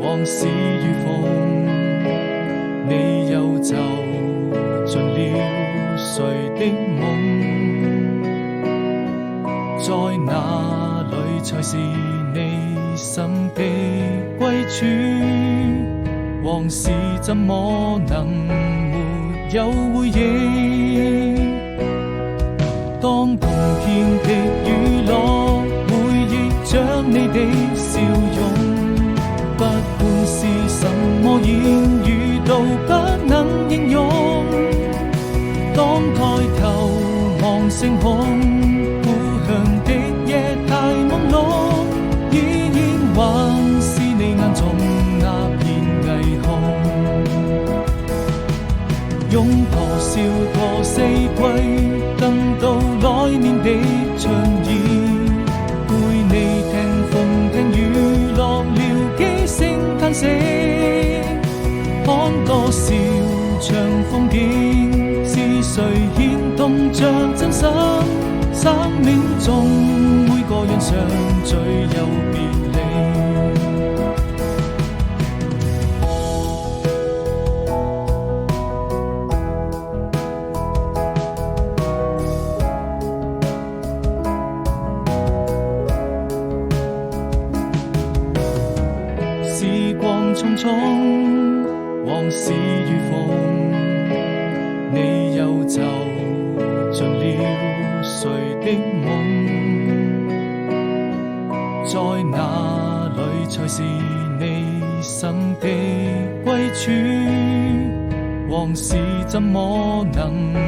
往事如風，你又走進了誰的夢？在哪裏才是你心的歸處？往事怎麼能沒有回憶？當碰見的雨落，回憶着你的笑容，不管是什麼言語都不能形容。當抬頭望星空，故鄉的夜太朦朧，依然還是你眼中那片霓虹。擁抱笑過四季，等到來年的春意，陪你聽風聽雨，落了幾聲嘆息，看多少場風景，是誰牽動着真心？生命中每個人相聚又別離。時光匆匆，往事如風，你又走進了誰的夢？在哪裏才是你心的歸處？往事怎麼能沒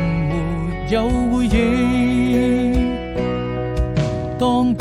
有回憶？當